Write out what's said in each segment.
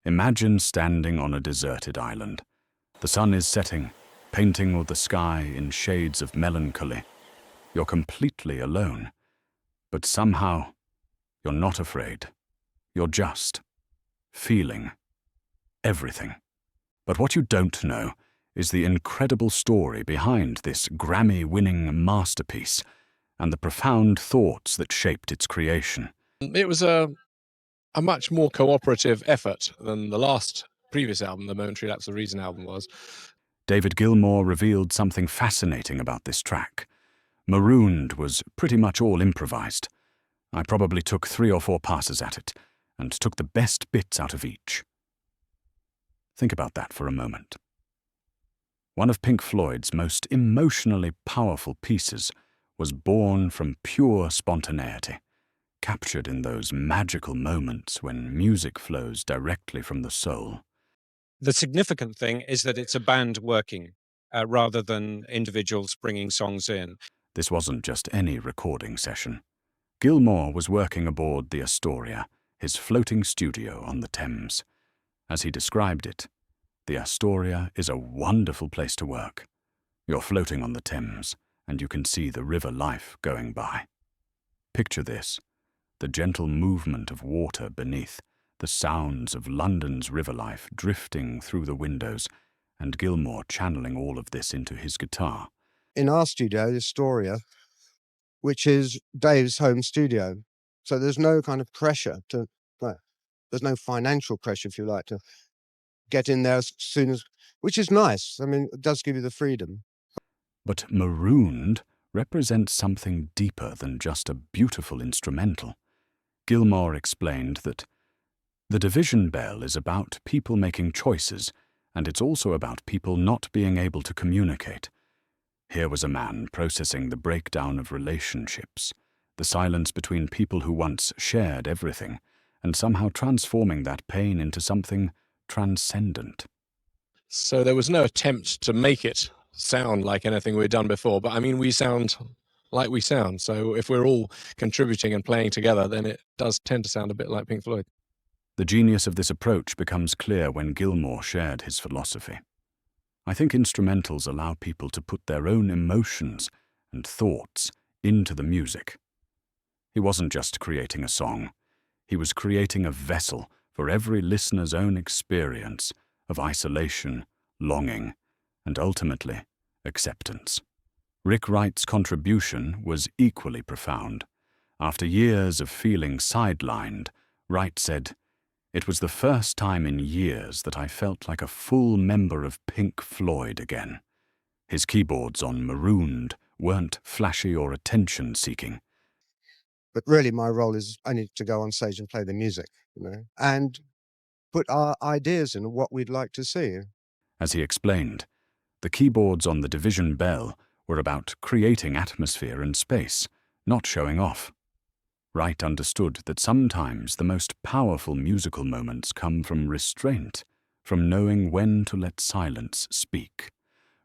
Imagine standing on a deserted island. The sun is setting, painting all the sky in shades of melancholy. You're completely alone, but somehow you're not afraid. You're just feeling everything. But what you don't know is the incredible story behind this Grammy-winning masterpiece and the profound thoughts that shaped its creation. It was a much more cooperative effort than the last previous album, the Momentary Lapse of Reason album, was. David Gilmour revealed something fascinating about this track. Marooned was pretty much all improvised. I probably took 3 or 4 passes at it and took the best bits out of each. Think about that for a moment. One of Pink Floyd's most emotionally powerful pieces was born from pure spontaneity, captured in those magical moments when music flows directly from the soul. The significant thing is that it's a band working rather than individuals bringing songs in. This wasn't just any recording session. Gilmour was working aboard the Astoria, his floating studio on the Thames. As he described it, the Astoria is a wonderful place to work. You're floating on the Thames, and you can see the river life going by. Picture this: the gentle movement of water beneath, the sounds of London's river life drifting through the windows, and Gilmour channeling all of this into his guitar. In our studio, Astoria, which is Dave's home studio, so there's no kind of pressure there's no financial pressure, if you like, to get in there as soon as, which is nice. I mean, it does give you the freedom. But Marooned represents something deeper than just a beautiful instrumental. Gilmour explained that the division bell is about people making choices, and it's also about people not being able to communicate. Here was a man processing the breakdown of relationships, the silence between people who once shared everything, and somehow transforming that pain into something transcendent. So there was no attempt to make it sound like anything we'd done before, but I mean, we sound like we sound. So if we're all contributing and playing together, then it does tend to sound a bit like Pink Floyd. The genius of this approach becomes clear when Gilmour shared his philosophy. I think instrumentals allow people to put their own emotions and thoughts into the music. He wasn't just creating a song. He was creating a vessel for every listener's own experience of isolation, longing, and ultimately, acceptance. Rick Wright's contribution was equally profound. After years of feeling sidelined, Wright said, "It was the first time in years that I felt like a full member of Pink Floyd again." His keyboards on Marooned weren't flashy or attention-seeking. But really, my role is only to go on stage and play the music, and put our ideas in what we'd like to see. As he explained, the keyboards on the division bell were about creating atmosphere and space, not showing off. Wright understood that sometimes the most powerful musical moments come from restraint, from knowing when to let silence speak.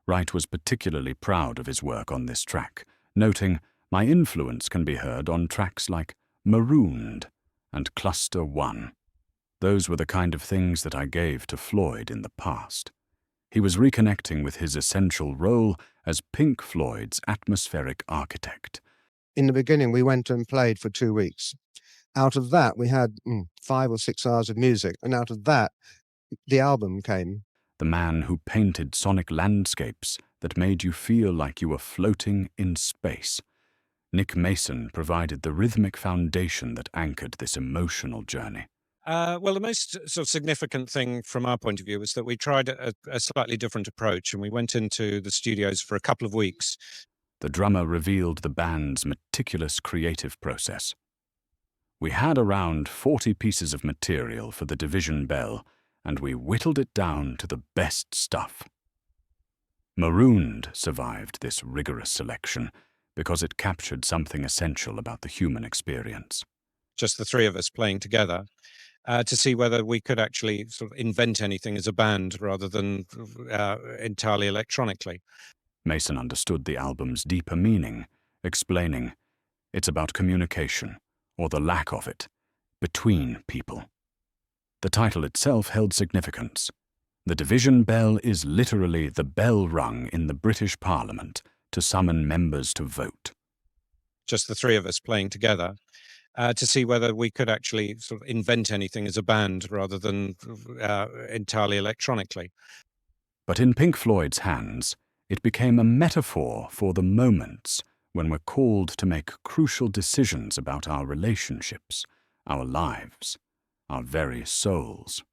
Wright was particularly proud of his work on this track, noting, "My influence can be heard on tracks like Marooned and Cluster 1. Those were the kind of things that I gave to Floyd in the past." He was reconnecting with his essential role as Pink Floyd's atmospheric architect. In the beginning, we went and played for 2 weeks. Out of that, we had 5 or 6 hours of music, and out of that, the album came. The man who painted sonic landscapes that made you feel like you were floating in space. Nick Mason provided the rhythmic foundation that anchored this emotional journey. Well, the most sort of significant thing from our point of view was that we tried a slightly different approach, and we went into the studios for a couple of weeks. The drummer revealed the band's meticulous creative process. We had around 40 pieces of material for the division bell, and we whittled it down to the best stuff. Marooned survived this rigorous selection because it captured something essential about the human experience. Just the 3 of us playing together, to see whether we could actually sort of invent anything as a band rather than entirely electronically. Mason understood the album's deeper meaning, explaining, "It's about communication, or the lack of it, between people." The title itself held significance. The division bell is literally the bell rung in the British Parliament to summon members to vote. Just the three of us playing together, to see whether we could actually sort of invent anything as a band rather than entirely electronically. But in Pink Floyd's hands, it became a metaphor for the moments when we're called to make crucial decisions about our relationships, our lives, our very souls.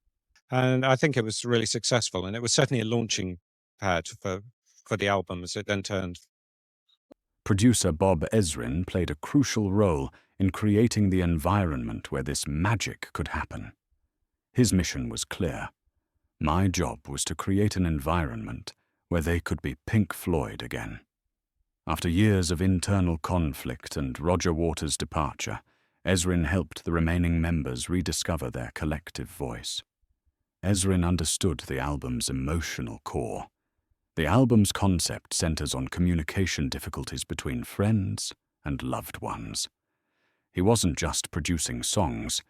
And I think it was really successful, and it was certainly a launching pad for the album as it then turned. Producer Bob Ezrin played a crucial role in creating the environment where this magic could happen. His mission was clear. My job was to create an environment where they could be Pink Floyd again. After years of internal conflict and Roger Waters' departure, Ezrin helped the remaining members rediscover their collective voice. Ezrin understood the album's emotional core. The album's concept centers on communication difficulties between friends and loved ones. He wasn't just producing songs,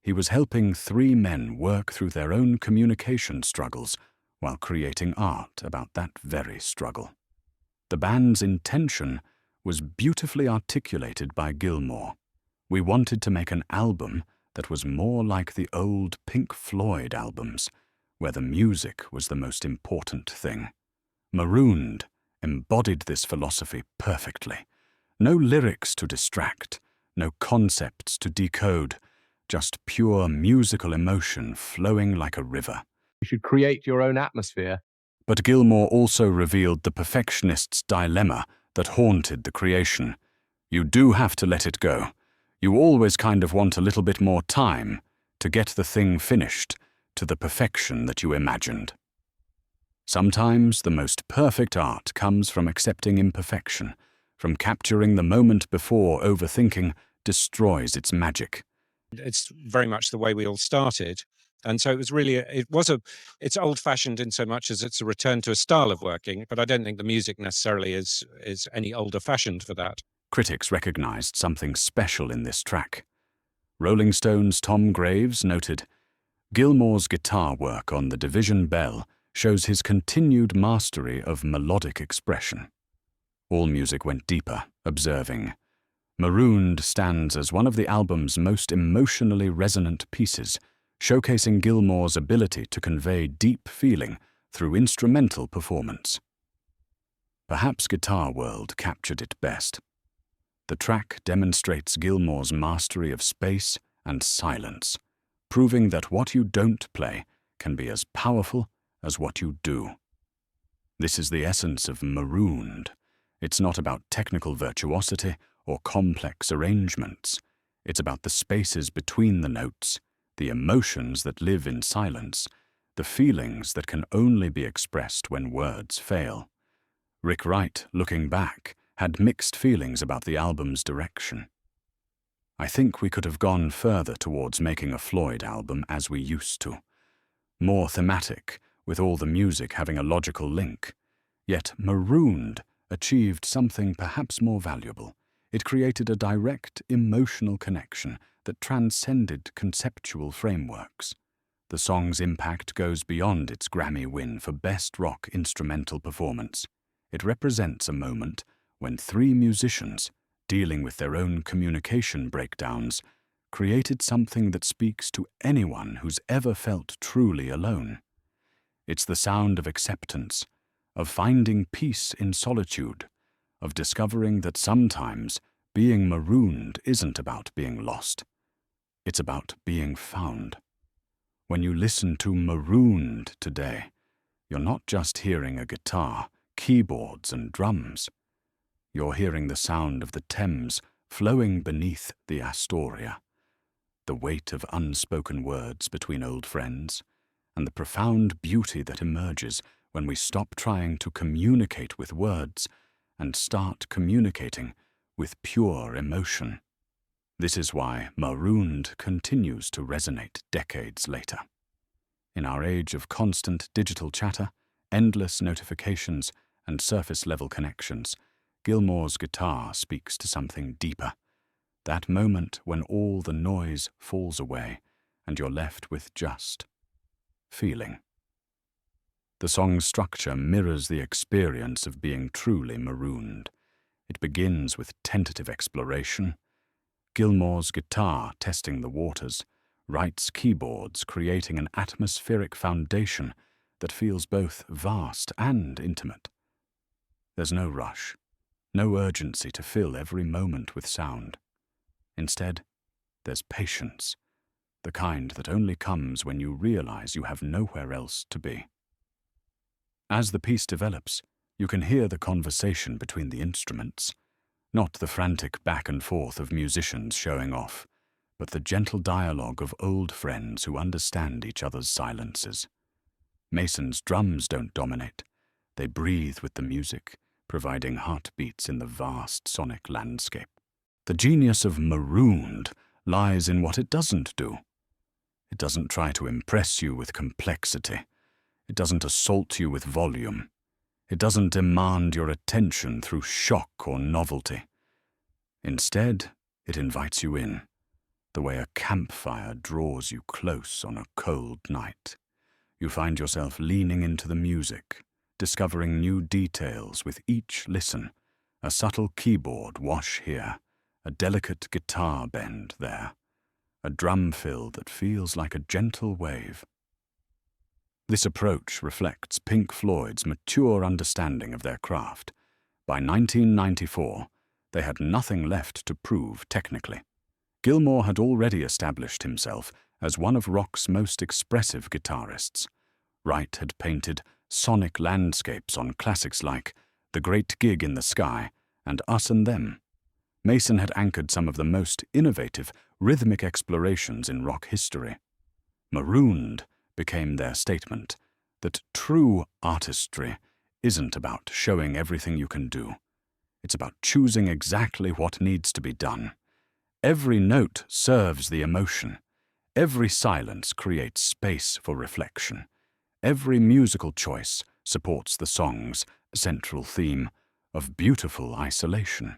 he was helping three men work through their own communication struggles while creating art about that very struggle. The band's intention was beautifully articulated by Gilmour. We wanted to make an album that was more like the old Pink Floyd albums, where the music was the most important thing. Marooned embodied this philosophy perfectly. No lyrics to distract, no concepts to decode, just pure musical emotion flowing like a river. You should create your own atmosphere. But Gilmour also revealed the perfectionist's dilemma that haunted the creation. You do have to let it go. You always kind of want a little bit more time to get the thing finished to the perfection that you imagined. Sometimes the most perfect art comes from accepting imperfection, from capturing the moment before overthinking destroys its magic. It's very much the way we all started. And so it was really, it's old-fashioned in so much as it's a return to a style of working, but I don't think the music necessarily is any older-fashioned for that. Critics recognized something special in this track. Rolling Stone's Tom Graves noted, Gilmour's guitar work on the division bell shows his continued mastery of melodic expression. AllMusic went deeper, observing, Marooned stands as one of the album's most emotionally resonant pieces, showcasing Gilmour's ability to convey deep feeling through instrumental performance. Perhaps Guitar World captured it best. The track demonstrates Gilmour's mastery of space and silence, proving that what you don't play can be as powerful as what you do. This is the essence of Marooned. It's not about technical virtuosity or complex arrangements. It's about the spaces between the notes, the emotions that live in silence, the feelings that can only be expressed when words fail. Rick Wright, looking back, had mixed feelings about the album's direction. I think we could have gone further towards making a Floyd album as we used to. More thematic, with all the music having a logical link. Yet Marooned achieved something perhaps more valuable. It created a direct emotional connection that transcended conceptual frameworks. The song's impact goes beyond its Grammy win for Best Rock Instrumental Performance. It represents a moment when three musicians, dealing with their own communication breakdowns, created something that speaks to anyone who's ever felt truly alone. It's the sound of acceptance, of finding peace in solitude, of discovering that sometimes being marooned isn't about being lost. It's about being found. When you listen to Marooned today, you're not just hearing a guitar, keyboards and drums. You're hearing the sound of the Thames flowing beneath the Astoria, the weight of unspoken words between old friends, and the profound beauty that emerges when we stop trying to communicate with words and start communicating with pure emotion. This is why Marooned continues to resonate decades later. In our age of constant digital chatter, endless notifications, and surface-level connections, Gilmour's guitar speaks to something deeper. That moment when all the noise falls away and you're left with just feeling. The song's structure mirrors the experience of being truly marooned. It begins with tentative exploration, Gilmour's guitar testing the waters, Wright's keyboards creating an atmospheric foundation that feels both vast and intimate. There's no rush, no urgency to fill every moment with sound. Instead, there's patience, the kind that only comes when you realize you have nowhere else to be. As the piece develops, you can hear the conversation between the instruments, not the frantic back and forth of musicians showing off, but the gentle dialogue of old friends who understand each other's silences. Mason's drums don't dominate. They breathe with the music, providing heartbeats in the vast sonic landscape. The genius of Marooned lies in what it doesn't do. It doesn't try to impress you with complexity. It doesn't assault you with volume. It doesn't demand your attention through shock or novelty. Instead, it invites you in, the way a campfire draws you close on a cold night. You find yourself leaning into the music, discovering new details with each listen, a subtle keyboard wash here, a delicate guitar bend there, a drum fill that feels like a gentle wave. This approach reflects Pink Floyd's mature understanding of their craft. By 1994, they had nothing left to prove technically. Gilmour had already established himself as one of rock's most expressive guitarists. Wright had painted sonic landscapes on classics like The Great Gig in the Sky and Us and Them. Mason had anchored some of the most innovative rhythmic explorations in rock history. Marooned became their statement that true artistry isn't about showing everything you can do. It's about choosing exactly what needs to be done. Every note serves the emotion. Every silence creates space for reflection. Every musical choice supports the song's central theme of beautiful isolation.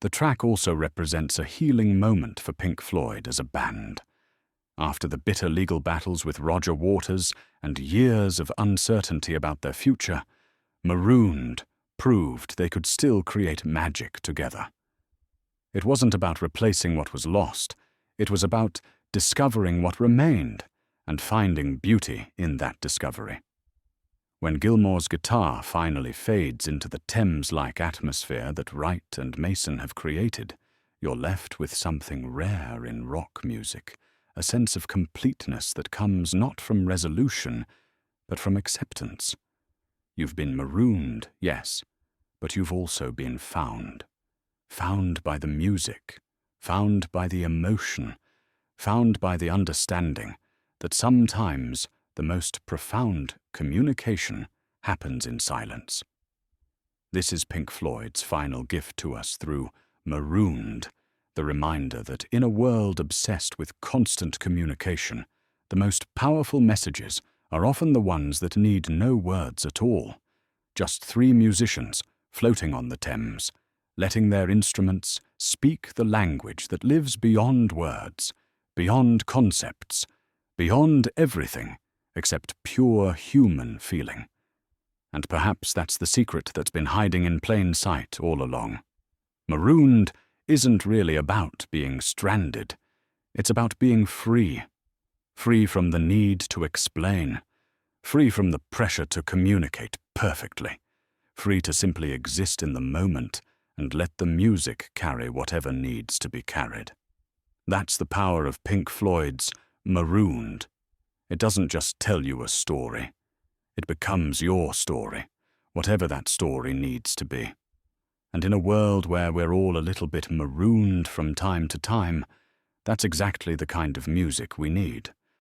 The track also represents a healing moment for Pink Floyd as a band. After the bitter legal battles with Roger Waters and years of uncertainty about their future, Marooned proved they could still create magic together. It wasn't about replacing what was lost. It was about discovering what remained and finding beauty in that discovery. When Gilmour's guitar finally fades into the Thames-like atmosphere that Wright and Mason have created, you're left with something rare in rock music, a sense of completeness that comes not from resolution, but from acceptance. You've been marooned, yes, but you've also been found. Found by the music, found by the emotion, found by the understanding that sometimes the most profound communication happens in silence. This is Pink Floyd's final gift to us through Marooned, the reminder that in a world obsessed with constant communication, the most powerful messages are often the ones that need no words at all. Just three musicians floating on the Thames, letting their instruments speak the language that lives beyond words, beyond concepts, beyond everything except pure human feeling. And perhaps that's the secret that's been hiding in plain sight all along. Marooned isn't really about being stranded. It's about being free. Free from the need to explain. Free from the pressure to communicate perfectly. Free to simply exist in the moment and let the music carry whatever needs to be carried. That's the power of Pink Floyd's Marooned. It doesn't just tell you a story. It becomes your story, whatever that story needs to be. And in a world where we're all a little bit marooned from time to time, that's exactly the kind of music we need.